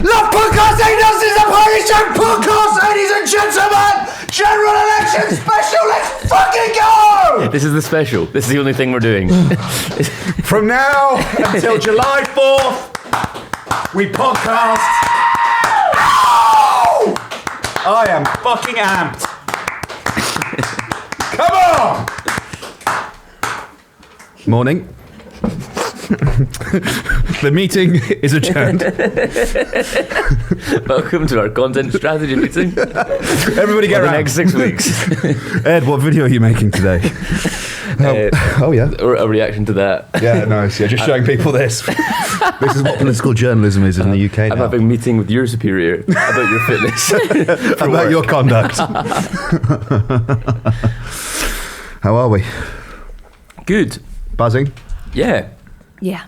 La Podcasting This is a Polish podcast, ladies and gentlemen! General election special, let's fucking go! This is the special. This is the only thing we're doing. From now until July 4th, we podcast. Ow! I am fucking amped. Come on! Morning. The meeting is adjourned. Welcome to our content strategy meeting. Everybody get for the around. next 6 weeks. Ed, what video are you making today? Oh yeah. Or a reaction to that. Yeah, nice. Yeah, just showing people this. This is what political journalism is in the UK I'm now. having a meeting with your superior about your fitness. About your conduct. How are we? Good. Buzzing? Yeah. Yeah.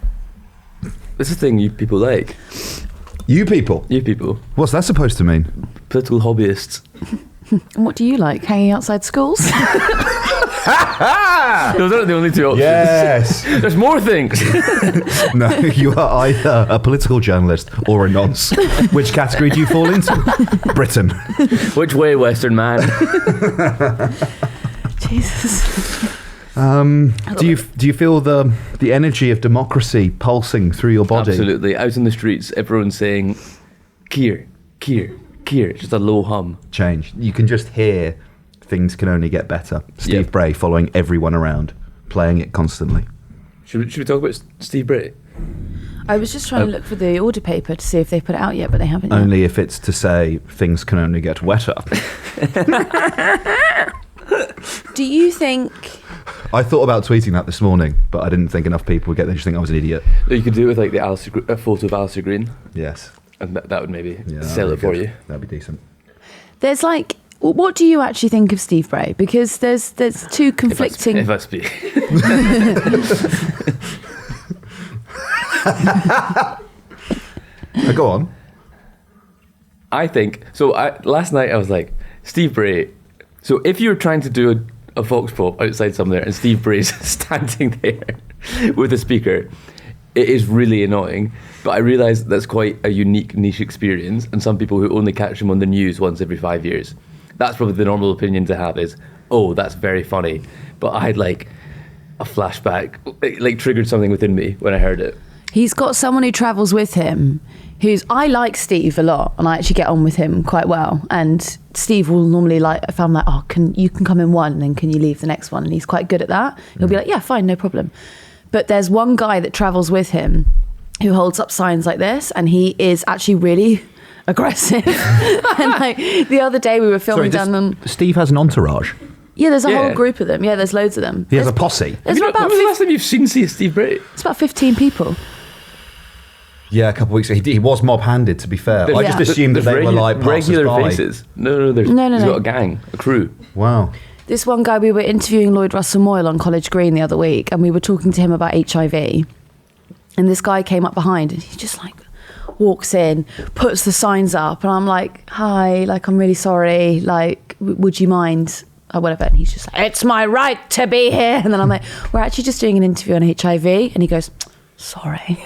It's a thing you people like. You people? You people. What's that supposed to mean? Political hobbyists. And what do you like? Hanging outside schools? Those aren't the only two options. Yes. There's more things. No, you are either a political journalist or a nonce. Which category do you fall into? Britain. Which way, Western man? Jesus. Do you feel the energy of democracy pulsing through your body? Absolutely. Out in the streets, everyone's saying, Keir, Keir, Keir. Just a low hum. Change. You can just hear things can only get better. Steve Yep. Bray following everyone around, playing it constantly. Should we talk about Steve Bray? I was just trying to look for the order paper to see if they put it out yet, but they haven't yet. Only if it's to say things can only get wetter. Do you think... I thought about tweeting that this morning, but I didn't think enough people would get there. Just think I was an idiot. You could do it with like a photo of Alistair Green, Yes. and that would maybe Yeah, sell it that'd be for good. you. That'd be decent. There's like... What do you actually think of Steve Bray? Because there's two conflicting... If I speak. Go on. I think so. Last night I was like, Steve Bray. So if you're trying to do a vox pop outside somewhere and Steve Bray's standing there with a speaker, it is really annoying. But I realise that's quite a unique niche experience, and some people who only catch him on the news once every 5 years. That's probably the normal opinion to have is, oh, that's very funny. But I had like a flashback, like triggered something within me when I heard it. He's got someone who travels with him I like Steve a lot, and I actually get on with him quite well. And Steve will normally if I'm like, oh, you can come in one, and then can you leave the next one? And he's quite good at that. He'll be like, yeah, fine, no problem. But there's one guy that travels with him who holds up signs like this, and he is actually really aggressive. And like the other day we were filming Steve has an entourage. Yeah, there's a Yeah. whole group of them. Yeah, there's loads of them. He has a posse. There's When about was the last time you've seen Steve Bray? it's about 15 people. Yeah, a couple of weeks ago. He was mob-handed, to be fair. I just assumed that they were like regular passers-by. faces. No. He's No. got a gang, a crew. Wow. This one guy, we were interviewing Lloyd Russell Moyle on College Green the other week, and we were talking to him about HIV. And this guy came up behind, and he just like walks in, puts the signs up, and I'm like, hi, like, I'm really sorry, like, would you mind, or whatever. And he's just like, it's my right to be here. And then I'm like, we're actually just doing an interview on HIV. And he goes, sorry.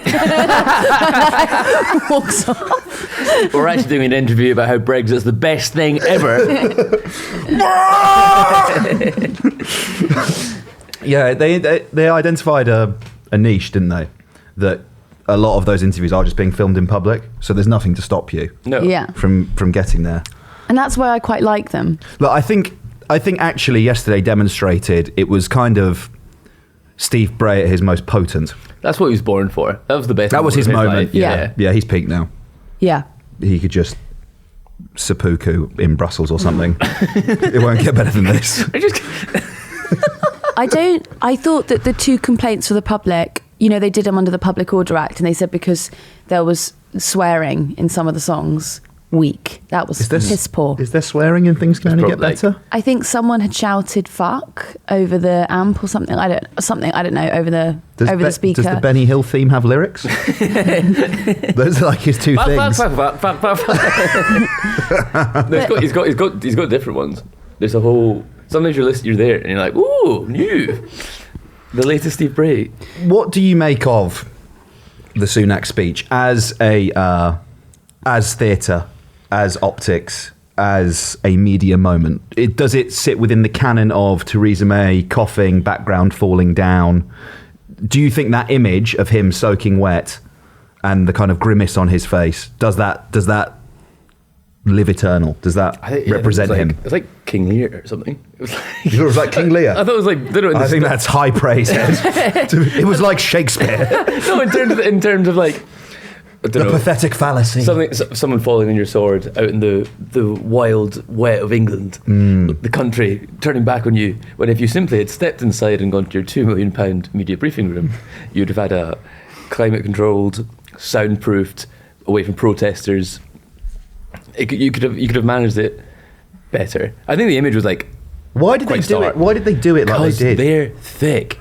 Walks off. We're actually doing an interview about how Brexit's the best thing ever. Yeah, they identified a niche, didn't they? That a lot of those interviews are just being filmed in public, so there's nothing to stop you No. Yeah. from getting there. And that's why I quite like them. Look, I think actually yesterday demonstrated it was kind of Steve Bray at his most potent. That's what he was born for. That was the best. That was his moment. life. Yeah. Yeah, he's peaked now. Yeah. He could just seppuku in Brussels or something. It won't get better than this. I thought that the two complaints for the public, they did them under the Public Order Act, and they said because there was swearing in some of the songs, weak. That was piss poor. Is there swearing and things can only get probably better? I think someone had shouted "fuck" over the amp or something. I don't know over the speaker. Does the Benny Hill theme have lyrics? Those are like his two things. No, he's got different ones. There's a whole. Sometimes you're there and you're like, ooh, new. The latest Steve Bray. What do you make of the Sunak speech as a as theatre, as optics, as a media moment? Does it sit within the canon of Theresa May coughing, background falling down? Do you think that image of him soaking wet and the kind of grimace on his face, does that live eternal? Does that represent him? It's like King Lear or something. It was like, It was like King Lear. I thought it was like. I think that's high praise. Ed. It was like Shakespeare. No, in terms of like. The pathetic fallacy. Someone falling on your sword out in the wild wet of England, the country turning back on you. When if you simply had stepped inside and gone to your £2 million media briefing room, you'd have had a climate-controlled, soundproofed, away from protesters. You could have managed it better. I think the image was like. Why did they do it? Why did they do it like they did? They're thick.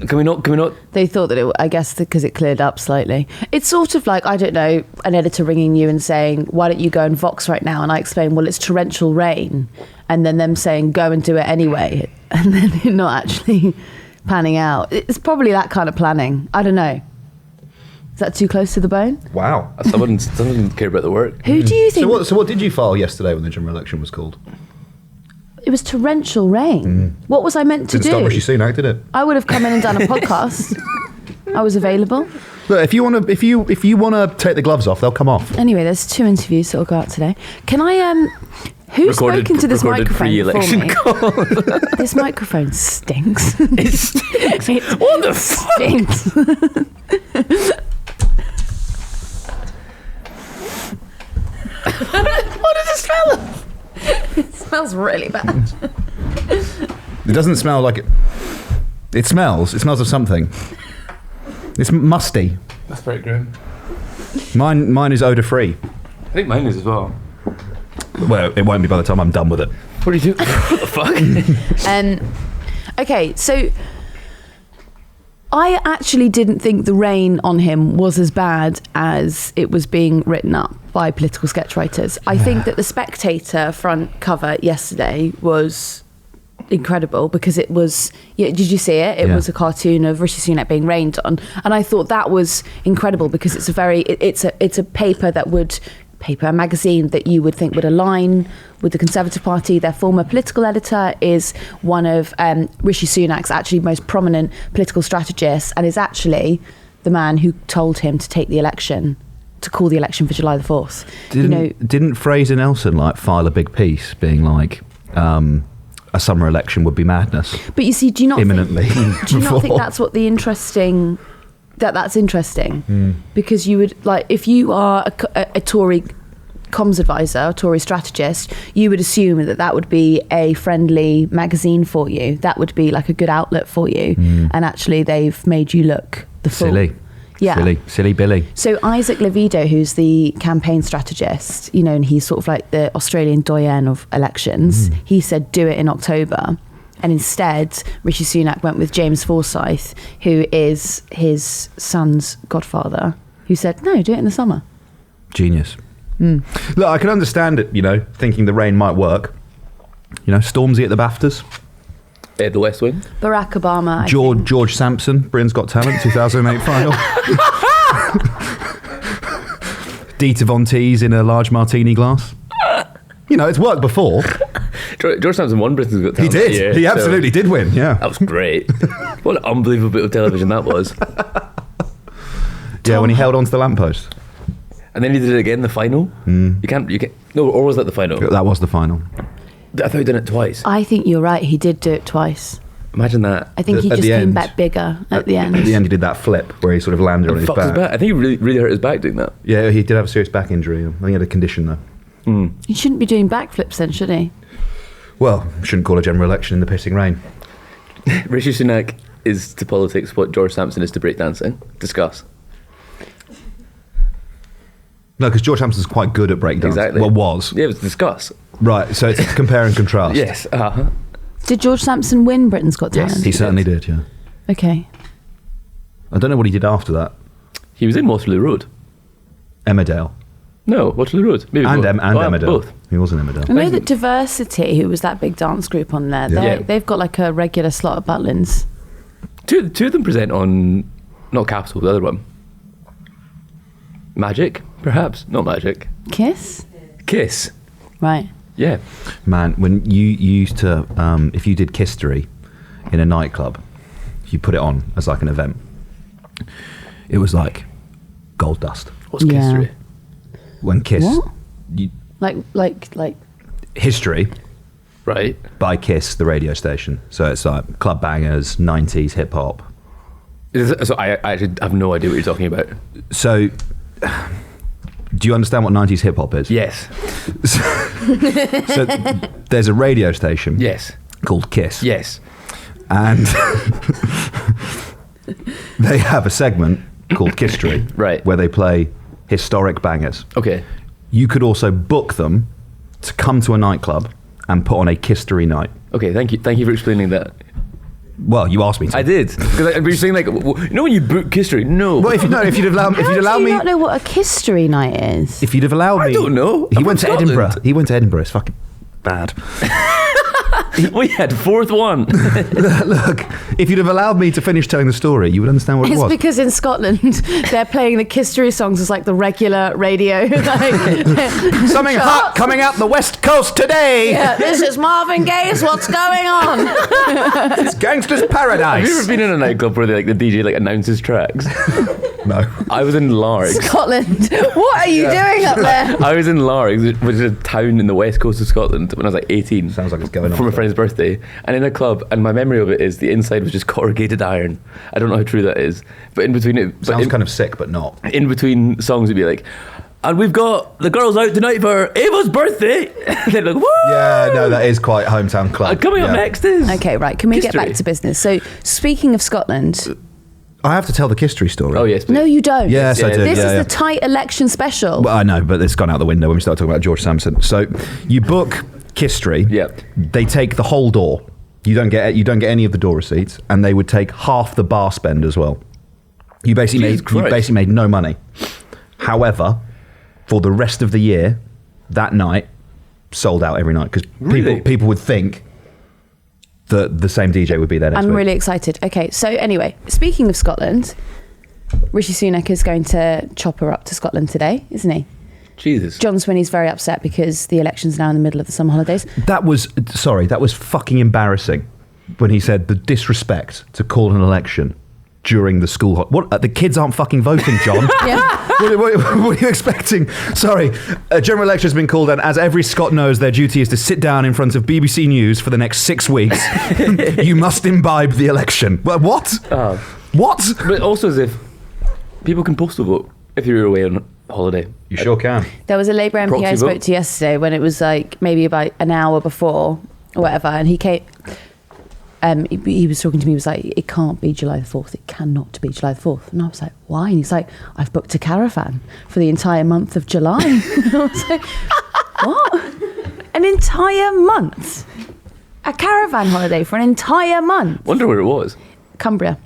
Can we not? They thought that I guess because it cleared up slightly. It's sort of like, I don't know, an editor ringing you and saying, why don't you go and Vox right now? And I explain, well, it's torrential rain. And then them saying, go and do it anyway. And then it not actually panning out. It's probably that kind of planning. I don't know. Is that too close to the bone? Wow. Someone didn't care about the work. Who do you think? So what did you file yesterday when the general election was called? It was torrential rain. What was I meant to do? Didn't stop Rishi Sunak, did it? I would have come in and done a podcast. I was available. Look, if you want to take the gloves off, they'll come off. Anyway, there's 2 interviews that will go out today. Can I who's spoken to this microphone for me? Call. This microphone stinks. It stinks. What the fuck? Stinks. What does it smell of? It smells really bad. It doesn't smell like it. It smells of something. It's musty. That's very grim. Mine is odour free. I think mine is as well. Well, it won't be by the time I'm done with it. What do you do? What the fuck? Okay, so I actually didn't think the rain on him was as bad as it was being written up by political sketch writers. I think that the Spectator front cover yesterday was incredible because it was, did you see it? It was a cartoon of Rishi Sunak being rained on, and I thought that was incredible because it's a paper, a magazine that you would think would align with the Conservative Party. Their former political editor is one of Rishi Sunak's actually most prominent political strategists, and is actually the man who told him to call the election for July the 4th. Didn't Fraser Nelson file a big piece being like a summer election would be madness? But you see, do you not imminently? Do you not think that's what the interesting? That's interesting because you would if you are a Tory comms advisor, a Tory strategist, you would assume that would be a friendly magazine for you. That would be like a good outlet for you, and actually they've made you look the fool. Silly. Yeah. Silly Billy. So Isaac Levido, who's the campaign strategist, and he's sort of like the Australian doyen of elections, he said do it in October. And instead, Rishi Sunak went with James Forsyth, who is his son's godfather, who said, no, do it in the summer. Genius. Look, I can understand it, thinking the rain might work. Stormzy at the BAFTAs. The West Wing. Barack Obama. George Sampson, Britain's Got Talent, 2008 final. Dita Von Teese in a large martini glass. It's worked before. George Sampson won Britain's Got Talent. He did. Year, he absolutely did win, yeah. That was great. What an unbelievable bit of television that was. Yeah, when he held onto the lamppost. And then he did it again in the final. You can't. No, or was that the final? That was the final. I thought he did it twice. I think you're right. He did do it twice. Imagine that. I think he just came back bigger at the end. At the end, he did that flip where he sort of landed on his back. I think he really hurt his back doing that. Yeah, he did have a serious back injury. I think he had a condition though. He shouldn't be doing backflips then, should he? Well, shouldn't call a general election in the pissing rain. Rishi Sunak is to politics what George Sampson is to breakdancing. Discuss. No, because George Sampson's quite good at breakdancing. Exactly. Well, was. Yeah, it was discuss. Right, so it's compare and contrast. Yes. Did George Sampson win Britain's Got Talent? Yes, he certainly did, yeah. Okay. I don't know what he did after that. He was in Waterloo Road. Emmerdale. No, Waterloo Road. Maybe and both. Emmerdale. Both. He was in Emmerdale. I know that Diversity, who was that big dance group on there, they've got like a regular slot at Butlins. Two of them present on, not Capital, the other one. Magic, perhaps. Not magic. Kiss? Kiss. Right. Yeah. Man, when you used to, if you did Kistery in a nightclub, you put it on as like an event. It was like gold dust. What's Kistery? When Kiss, What? you, Like. History. Right. by Kiss, the radio station. So it's like club bangers, 90s hip hop. So I actually have no idea what you're talking about. So, do you understand what 90s hip hop is? Yes. So there's a radio station Yes. called Kiss. Yes. And they have a segment called Kistery, Right. where they play historic bangers. Okay. You could also book them to come to a nightclub and put on a Kistery night. Okay. Thank you. Thank you for explaining that. Well, you asked me to. I did, because we were saying like, you know, when you book History, no. Well, if you'd allowed How do you me, not know what a Kistery night is? if you'd have allowed me, I don't know. He I'm went to from Edinburgh. Scotland. He went to Edinburgh. It's fucking bad. We had fourth one. Look, if you'd have allowed me to finish telling the story, you would understand what it It's was. because in Scotland they're playing the Kistery songs as like the regular radio. Something hot coming out the west coast today. Yeah, this is Marvin Gaye's What's Going On? It's gangster's Have paradise. you ever been in a nightclub where the DJ like announces tracks? No. I was in Largs. Scotland, what are you doing up there? I was in Largs, which is a town in the west coast of Scotland, when I was like 18. Sounds like it's going on. From a friend's birthday, and in a club, and my memory of it is the inside was just corrugated iron. I don't know how true that is, but in between it, Sounds kind of sick, but not. in between songs, it'd be like, and we've got the girls out tonight for Ava's birthday. They're like, woo! Yeah, no, that is quite hometown club. Coming up Yeah. next is Okay, right. Can we get back Kistery. to business? So, speaking of Scotland, I have to tell the Kistery story. Oh yes, please. no, you don't. Yes, I do. This yeah, is yeah. the tight election special. Well, I know, but it's gone out the window when we start talking about George Sampson. So you book Kistery. Yeah. They take the whole door. You don't get any of the door receipts, and they would take half the bar spend as well. You basically Jesus Christ. made no money. However, for the rest of the year, that night sold out every night because Really? people would think that the same DJ would be there next I'm week. really excited. Okay, so anyway, speaking of Scotland, Rishi Sunak is going to chop her up to Scotland today, isn't he? Jesus. John Swinney's very upset because the election's now in the middle of the summer holidays. That was fucking embarrassing when he said the disrespect to call an election during the school what the kids aren't fucking voting, John. Yeah. What are you expecting? Sorry, a general election has been called, and as every Scot knows, their duty is to sit down in front of BBC News for the next 6 weeks. You must imbibe the election. Well, what? What? But also as if people can postal vote if you're away on holiday. You sure can. There was a Labour MP Proxy I spoke vote? to yesterday when it was like maybe about an hour before or whatever, and he came. He was talking to me. He was like, "It can't be July the 4th. It cannot be July the 4th." And I was like, "Why?" And he's like, "I've booked a caravan for the entire month of July." And I was like, "What? An entire month? A caravan holiday for an entire month?" Wonder where it was. Cumbria.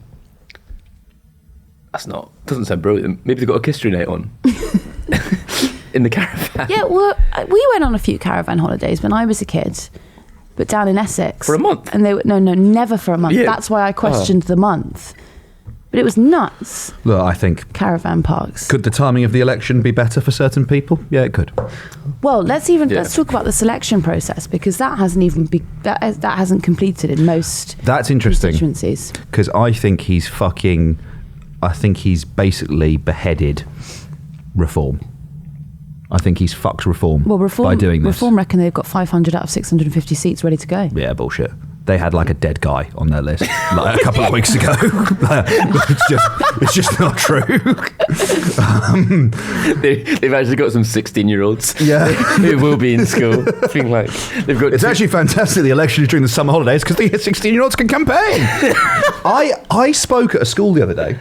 Doesn't sound brilliant. Maybe they've got a Kistery night on. In the caravan. Yeah, well, we went on a few caravan holidays when I was a kid, but down in Essex. For a month? And they were, no, never for a month. Yeah. That's why I questioned the month. But it was nuts. Look, I think, Caravan parks. could the timing of the election be better for certain people? Yeah, it could. Well, let's talk about the selection process, because that hasn't completed in most That's interesting. constituencies. Because I think he's basically beheaded reform. I think he's fucked reform, by doing this. Reform reckon they've got 500 out of 650 seats ready to go. Yeah, bullshit. They had like a dead guy on their list like a couple of weeks ago. it's just not true. They've actually got some 16-year-olds Yeah. who will be in school. Feeling like they've got It's actually fantastic the election is during the summer holidays because the 16-year-olds can campaign. I spoke at a school the other day.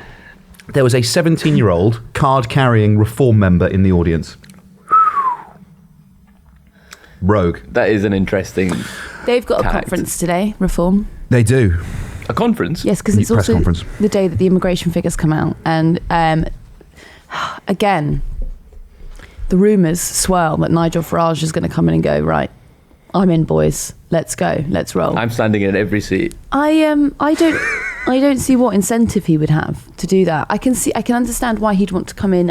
There was a 17-year-old card-carrying reform member in the audience. Rogue. That is an interesting... They've got a Tact. conference today, Reform. They do. A conference? Yes, because it's Press also conference. the day that the immigration figures come out. And again, the rumours swirl that Nigel Farage is going to come in and go, right, I'm in, boys. Let's go. Let's roll. I'm standing in every seat. I I don't see what incentive he would have to do that. I can understand why he'd want to come in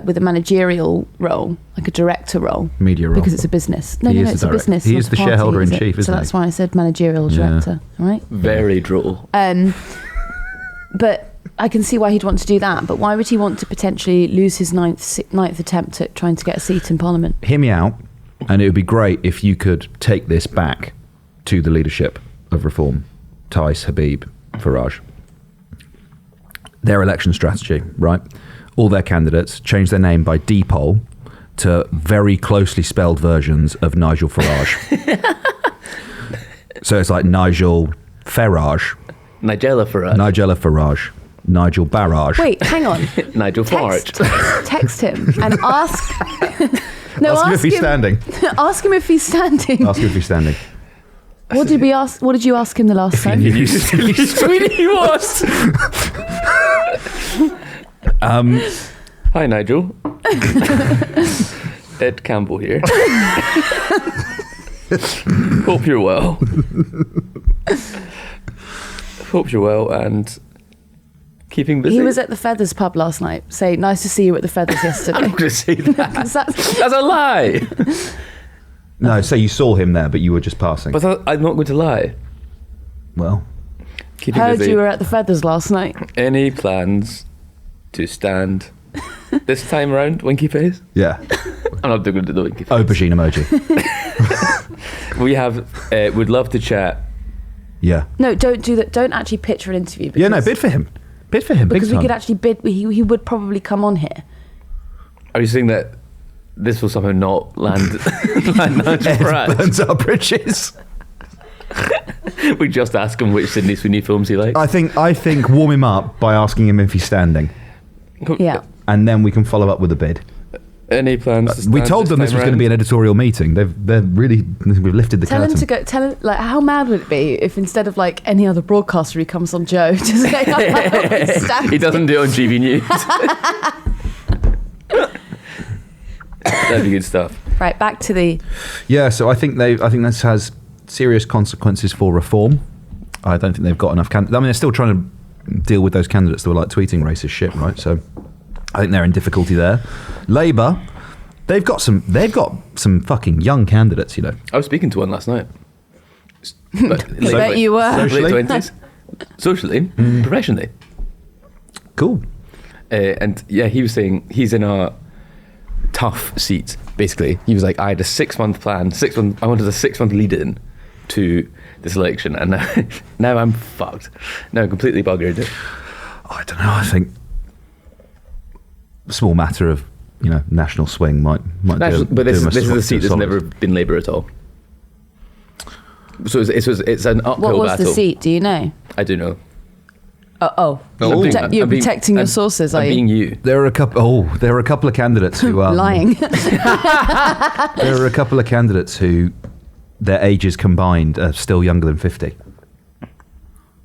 with a managerial role, like a director role, media role, because it's a business. No, it's a business. He is the shareholder in chief, isn't he? So that's why I said managerial director. Right? Very droll. But I can see why he'd want to do that. But why would he want to potentially lose his ninth attempt at trying to get a seat in Parliament? Hear me out, and it would be great if you could take this back to the leadership of Reform, Tice, Habib, Farage. Their election strategy, right? All their candidates change their name by depol to very closely spelled versions of Nigel Farage. So it's like Nigel Farage, Nigella Farage. Nigella Farage, Nigel Barrage. Wait, hang on. Nigel Farage. Text him and ask. Ask him if he's standing. Ask him if he's standing. Ask him if he's standing. What did we ask? What did you ask him the last time? You tweeted he was. Hi, Nigel. Ed Campbell here. Hope you're well. Hope you're well and keeping busy. He was at the Feathers pub last night. Say, nice to see you at the Feathers yesterday. I'm not going to say that. 'Cause That's a lie. No, say you saw him there, but you were just passing. But I'm not going to lie. Well, Keeping heard busy. you were at the Feathers last night. Any plans to stand this time around, winky face? yeah. I'm not going to do the winky face. Aubergine emoji. We have, would love to chat. Yeah. No, don't do that. Don't actually pitch for an interview. Yeah, no, bid for him. Bid for him. Because big we could time. actually bid. He would probably come on here. Are you saying that this will somehow not land Nigel Farage? Burns our bridges. We just ask him which Sydney Sweeney films he likes. I think warm him up by asking him if he's standing, Yeah. and then we can follow up with a bid. Any plans? To We stand told them this was going to be an editorial meeting. They're really we've lifted the Tell curtain. him to go. Tell him, like, how mad would it be if instead of like any other broadcaster, he comes on Joe to say, He doesn't do it on GB News. That'd be good stuff. Right, back to the. Yeah, so I think this has serious consequences for Reform. I don't think they've got enough candidates. I mean, they're still trying to deal with those candidates that were like tweeting racist shit, right? So I think they're in difficulty there. Labour, they've got some fucking young candidates, you know. I was speaking to one last night. But I bet you were. Socially? Late 20s. Socially, professionally. Cool. And yeah, he was saying he's in a tough seat, basically. He was like, I had a 6-month plan, I wanted a 6-month lead in to this election, and now I'm fucked. Now I'm completely buggered. I don't know. I think a small matter of national swing might But this is a seat that's solid. never been Labour at all. So it's an uphill What was battle. the seat? Do you know? I do know. You're protecting your sources, are I'm you? being you. There are a couple of candidates who Lying. There are a couple of candidates who their ages combined are still younger than 50.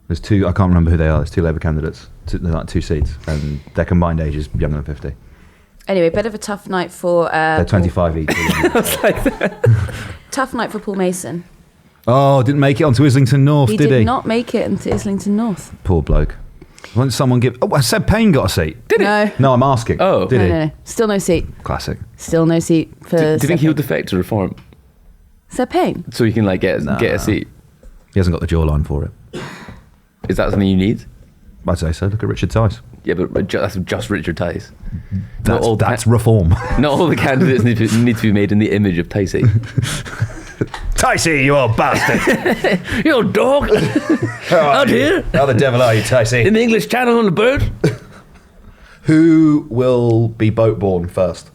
There's two. I can't remember who they are. There's two Labour candidates. There's like 2 seats, and their combined age is younger than 50. Anyway, bit of a tough night for. They're 25 each. Tough night for Paul Mason. Oh, didn't make it onto Islington North, He did he? did not make it into Islington North. Poor bloke. Why didn't someone give... Oh, I said Payne got a seat. Did No. it? No, I'm asking. Oh. Did he? No. Still no seat. Classic. Still no seat for. Do you think he'll Seb defect to Reform Payne? so he can like get a seat? He hasn't got the jawline for it. Is that something you need? I'd say so. Look at Richard Tice. Yeah, but that's just Richard Tice. That's Reform. Not all the candidates need to be made in the image of Ticey. Ticey, you old bastard. You old dog. Out here How the devil are you, Ticey? in the English Channel on the bird. Who will be boat-borne first?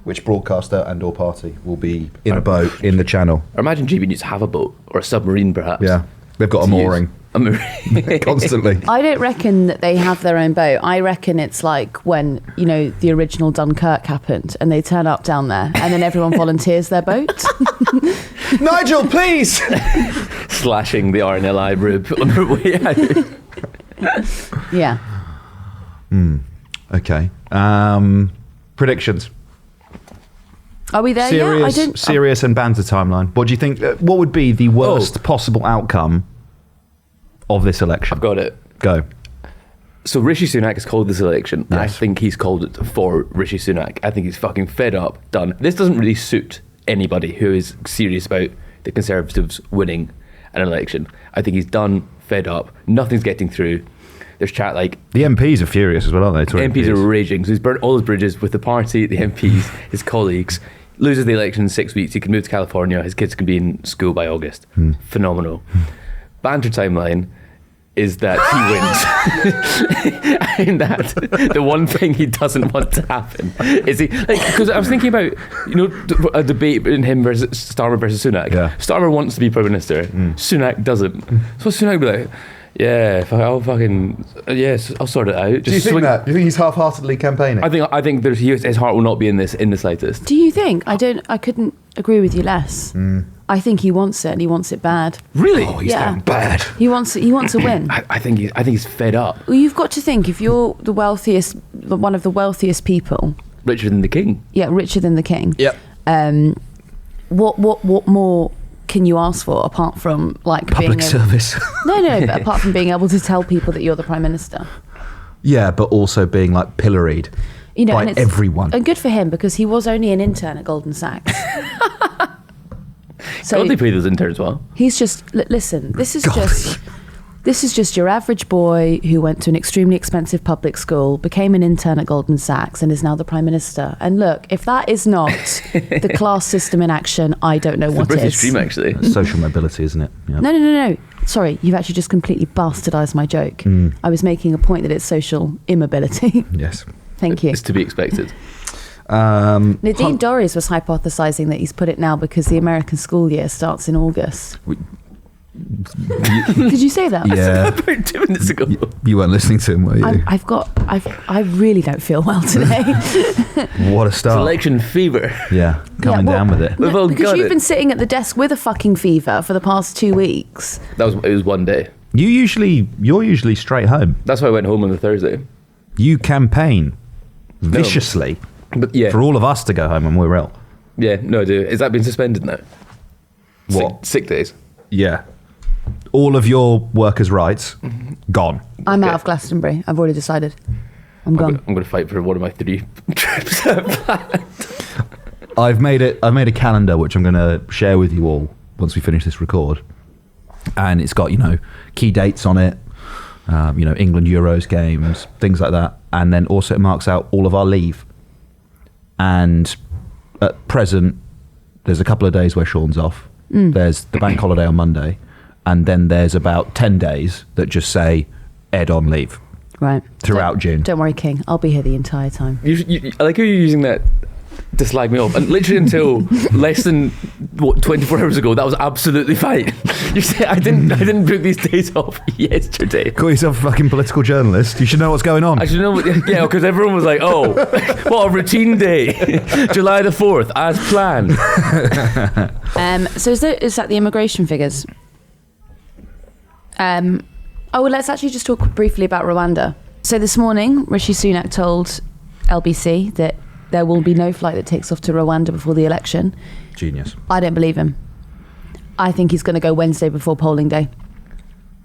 Which broadcaster and or party will be in a boat in the channel? Or imagine GB News have a boat or a submarine, perhaps. Yeah. They've got a to use. mooring. A mooring. Constantly. I don't reckon that they have their own boat. I reckon it's like when, the original Dunkirk happened and they turn up down there and then everyone volunteers their boat. Nigel, please! Slashing the RNLI rib on their way out. Yeah. Okay. Predictions. Are we there yet? Serious and banter timeline. What do you think? What would be the worst possible outcome of this election? I've got it. Go. So Rishi Sunak has called this election. Yes. I think he's called it for Rishi Sunak. I think he's fucking fed up, done. This doesn't really suit anybody who is serious about the Conservatives winning an election. I think he's done, fed up, nothing's getting through. There's chat like... The MPs are furious as well, aren't they? Tory MPs are raging. So he's burnt all his bridges with the party, the MPs, his colleagues. Loses the election in 6 weeks. He can move to California. His kids can be in school by August. Phenomenal. Banter timeline is that he wins. And that the one thing he doesn't want to happen is he... Because I was thinking about, a debate in him versus Starmer versus Sunak. Yeah. Starmer wants to be Prime Minister. Sunak doesn't. So Sunak would be like... Yeah, I'll fucking I'll sort it out. Do you think that? Do you think he's half-heartedly campaigning? I think his heart will not be in this in the slightest. Do you think? I couldn't agree with you less. I think he wants it, and he wants it bad. Really? Oh, he's going bad. He wants to win. I think he's fed up. Well, you've got to think, if you're one of the wealthiest people, Richer than the king. Yeah, richer than the king. Yep. What more can you ask for apart from Public service. No, but apart from being able to tell people that you're the Prime Minister. Yeah, but also being pilloried by and everyone. And good for him, because he was only an intern at Goldman Sachs. So they pay those interns well. He's just listen. This is just your average boy who went to an extremely expensive public school, became an intern at Goldman Sachs, and is now the Prime Minister. And look, if that is not the class system in action, I don't know what the British is. dream, actually. It's social mobility, isn't it? Yeah. No. Sorry, you've actually just completely bastardised my joke. I was making a point that it's social immobility. Yes. Thank you. It's to be expected. Nadine Dorries was hypothesising that he's put it now because the American school year starts in August. Did you say that? Yeah. About 2 minutes ago. You weren't listening to him, were you? I really don't feel well today. What a start. Election fever. Yeah, coming down with it. We've all because got you've it. been sitting at the desk with a fucking fever for the past 2 weeks. It was one day. You're usually straight home. That's why I went home on the Thursday. You campaign viciously But yeah. for all of us to go home when we're ill. Yeah, no, I do. Is that been suspended now? What? Sick days. Yeah. All of your workers' rights, gone. I'm out of Glastonbury. I've already decided. I'm gone. I'm going to fight for one of my 3 trips planned. I've made a calendar which I'm going to share with you all once we finish this record, and it's got key dates on it, England Euros games, things like that, and then also it marks out all of our leave. And at present, there's a couple of days where Sean's off. There's the bank holiday on Monday, and then there's about 10 days that just say Ed on leave. Right. Throughout June. Don't worry, King. I'll be here the entire time. I like how you're using that to slag me off, and literally until less than 24 hours ago, that was absolutely fine. You say I didn't book these days off yesterday. Call yourself a fucking political journalist. You should know what's going on. I should know. Yeah, because everyone was like, "Oh, what a routine day, July the 4th, as planned." So is that the immigration figures? Let's actually just talk briefly about Rwanda. So this morning, Rishi Sunak told LBC that there will be no flight that takes off to Rwanda before the election. Genius. I don't believe him. I think he's going to go Wednesday before polling day.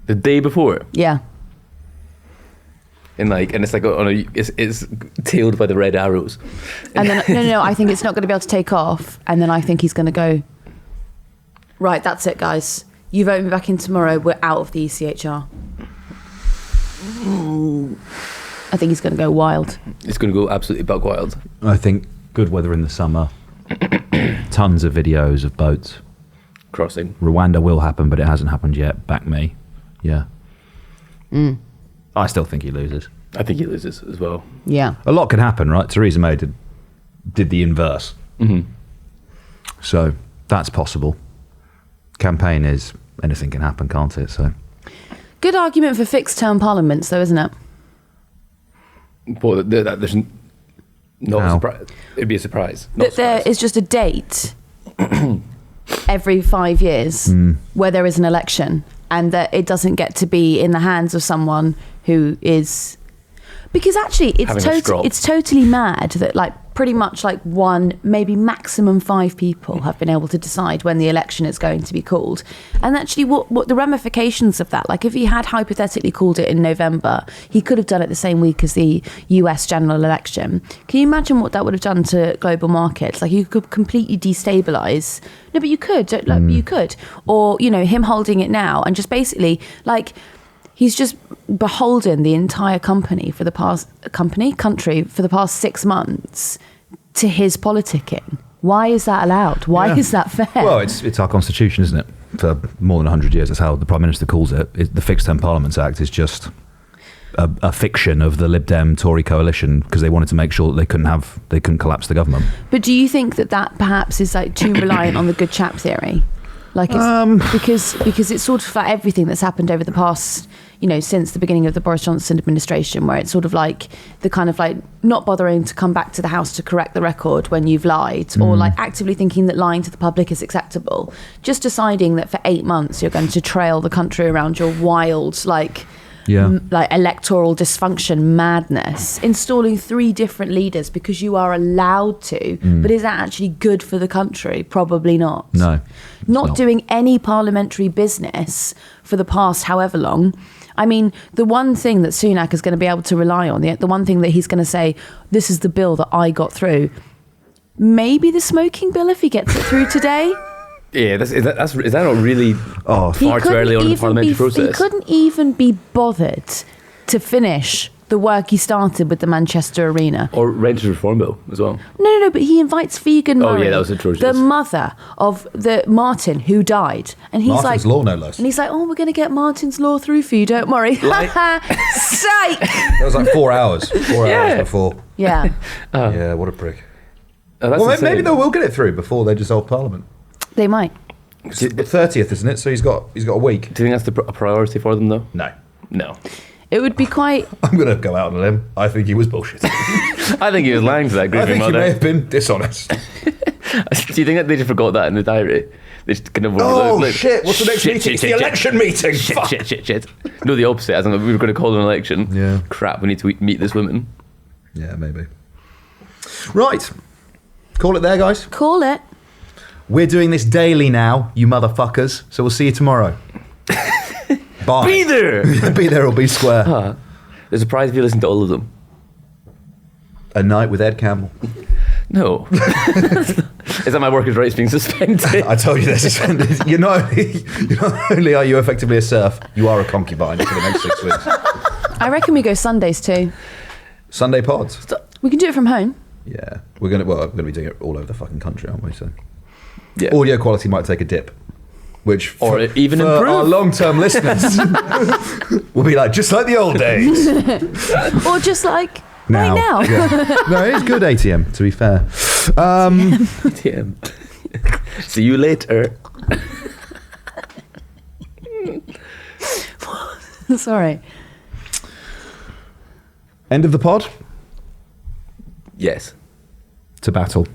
The day before. Yeah. And it's like it's tailed by the red arrows. And then no, I think it's not going to be able to take off. And then I think he's going to go, right, that's it, guys. You vote me back in tomorrow. We're out of the ECHR. I think he's going to go wild. It's going to go absolutely buck wild. I think good weather in the summer. Tons of videos of boats crossing. Rwanda will happen, but it hasn't happened yet. Back me. Yeah. I still think he loses. I think he loses as well. Yeah. A lot can happen, right? Theresa May did the inverse. Mm-hmm. So that's possible. Campaign is anything can happen, can't it? So good argument for fixed term parliaments, though, isn't it? Well, there's not a surprise. It'd be a surprise. That there is just a date every 5 years where there is an election, and that it doesn't get to be in the hands of someone who is... Because actually, it's totally mad that pretty much like one, maybe maximum 5 people have been able to decide when the election is going to be called. And actually what the ramifications of that, like if he had hypothetically called it in November, he could have done it the same week as the US general election. Can you imagine what that would have done to global markets? Like you could completely destabilize. No, but you could, you could. Or, you know, him holding it now and just basically like, he's just beholden the entire country for the past 6 months to his politicking. Why is that allowed? Why is that fair? Well, it's our constitution, isn't it? For more than 100 years, that's how the Prime Minister calls it. The Fixed Term Parliaments Act is just a fiction of the Lib Dem Tory coalition because they wanted to make sure that they couldn't collapse the government. But do you think that perhaps is like too reliant on the good chap theory? Like it's because it's sort of like everything that's happened over the past, you know, since the beginning of the Boris Johnson administration, where it's sort of like the kind of like not bothering to come back to the House to correct the record when you've lied, or like actively thinking that lying to the public is acceptable. Just deciding that for 8 months you're going to trail the country around your wild, like electoral dysfunction madness, installing 3 different leaders because you are allowed to, but is that actually good for the country? Probably not. No. Not doing any parliamentary business for the past however long. I mean, the one thing that Sunak is going to be able to rely on, the one thing that he's going to say, this is the bill that I got through. Maybe the smoking bill if he gets it through today. Yeah, is that not really far too early on in the parliamentary process? He couldn't even be bothered to finish the work he started with the Manchester Arena. Or Renters Reform Bill as well. No, but he invites Figan Murray, yeah, that was atrocious. the mother of the Martin who died. And he's Martin's like, Law, no less. And he's like, we're going to get Martin's Law through for you, don't worry. Psych! That was like 4 hours. 4 hours before. Yeah. Yeah, what a prick. Well, maybe they will get it through before they dissolve Parliament. They might. It's the 30th, isn't it? So he's got a week. Do you think that's a priority for them, though? No. It would be quite... I'm going to go out on a limb. I think he was bullshitting. I think he was lying to that grieving mother. I think he may have been dishonest. Do you think that they just forgot that in the diary? They just kind of shit, what's the next meeting? It's the election meeting. Shit. No, the opposite. As in, we were going to call an election. Yeah. Crap, we need to meet this woman. Yeah, maybe. Right. Call it there, guys. Call it. We're doing this daily now, you motherfuckers. So we'll see you tomorrow. Bye. Be there! Be there or be square. There's a prize if you listen to all of them. A Night with Ed Campbell. No. Is that my workers' rights being suspended? I told you they're suspended. You're not only are you effectively a serf, you are a concubine for the next 6 weeks. I reckon we go Sundays too. Sunday pods. We can do it from home. Yeah. We're gonna be doing it all over the fucking country, aren't we? So Yeah. audio quality might take a dip. Which or even for improve. our long-term listeners will be like, just like the old days. Or just like right now. Yeah. No, it's good ATM, to be fair. ATM. See you later. Sorry. End of the pod? Yes. To battle.